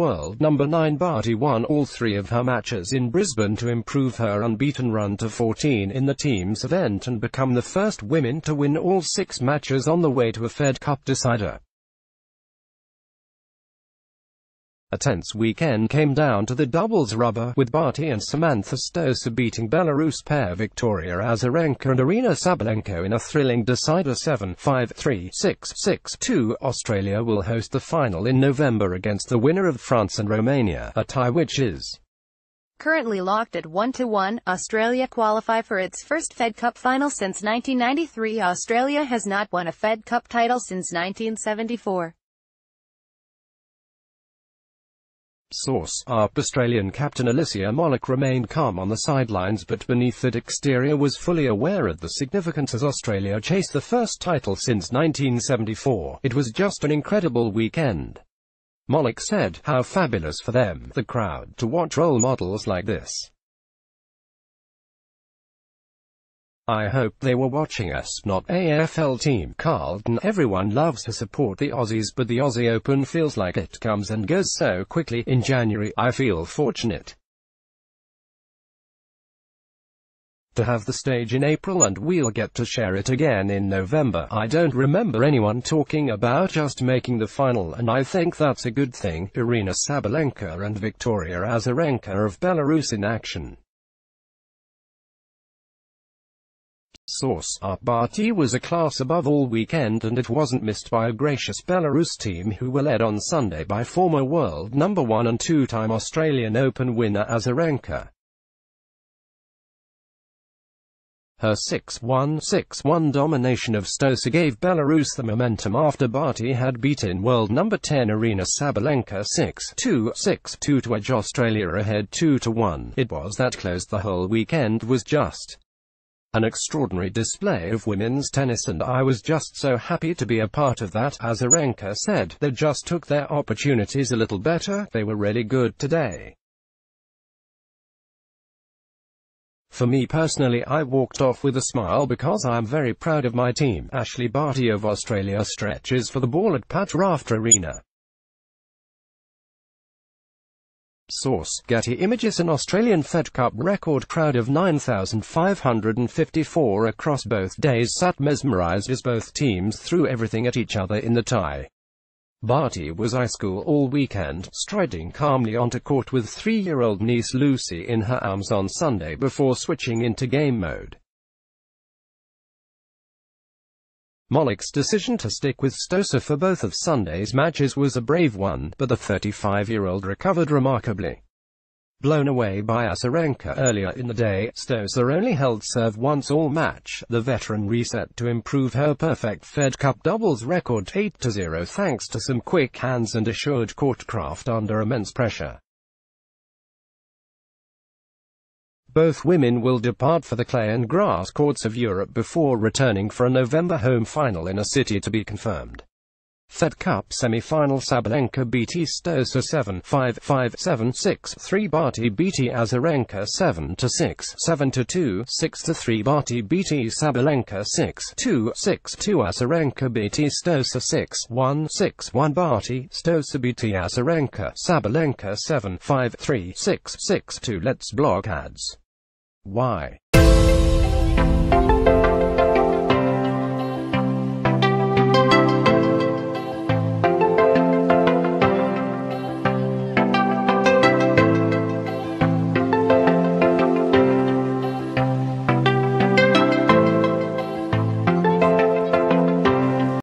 world number 9 Barty won all 3 of her matches in Brisbane to improve her unbeaten run to 14 in the team's event and become the first women to win all 6 matches on the way to a Fed Cup decider. A tense weekend came down to the doubles rubber, with Barty and Samantha Stosur beating Belarus pair Victoria Azarenka and Aryna Sabalenka in a thrilling decider 7-5, 3-6, 6-2. Australia will host the final in November against the winner of France and Romania, a tie which is currently locked at 1-1. Australia qualify for its first Fed Cup final since 1993. Australia has not won a Fed Cup title since 1974. Source: Australian captain Alicia Molik remained calm on the sidelines, but beneath that exterior was fully aware of the significance as Australia chased the first title since 1974. It was just an incredible weekend. Molik said, "How fabulous for them, the crowd, to watch role models like this. I hope they were watching us, not AFL team Carlton. Everyone loves to support the Aussies, but the Aussie Open feels like it comes and goes so quickly. In January, I feel fortunate to have the stage in April, and we'll get to share it again in November. I don't remember anyone talking about just making the final, and I think that's a good thing." Aryna Sabalenka and Victoria Azarenka of Belarus in action. Source: Barty was a class above all weekend, and it wasn't missed by a gracious Belarus team who were led on Sunday by former world number 1 and 2-time Australian Open winner Azarenka. Her 6-1, 6-1 domination of Stosur gave Belarus the momentum after Barty had beaten world number 10 Aryna Sabalenka 6-2, 6-2 to edge Australia ahead 2-1. It was that close. The whole weekend was just an extraordinary display of women's tennis, and I was just so happy to be a part of that," Azarenka said. "They just took their opportunities a little better. They were really good today. For me personally, I walked off with a smile because I am very proud of my team." Ashley Barty of Australia stretches for the ball at Pat Raft Arena. Source: Getty Images. An Australian Fed Cup record crowd of 9,554 across both days sat mesmerised as both teams threw everything at each other in the tie. Barty was ice cool all weekend, striding calmly onto court with 3-year-old niece Lucy in her arms on Sunday before switching into game mode. Molik's decision to stick with Stosur for both of Sunday's matches was a brave one, but the 35-year-old recovered remarkably. Blown away by Azarenka earlier in the day, Stosur only held serve once all match. The veteran reset to improve her perfect Fed Cup doubles record 8-0 thanks to some quick hands and assured courtcraft under immense pressure. Both women will depart for the clay and grass courts of Europe before returning for a November home final in a city to be confirmed. Fed Cup semi-final: Sabalenka beat Stosur 7-5, 5-7, 6-3. Barty beat Azarenka 7-6, 7-2, 6-3. Barty beat Sabalenka 6-2, 6-2. Azarenka beat Stosur 6-1, 6-1. Barty, Stosur beat Azarenka, Sabalenka 7-5, 3-6, 6-2. Let's block ads. Why?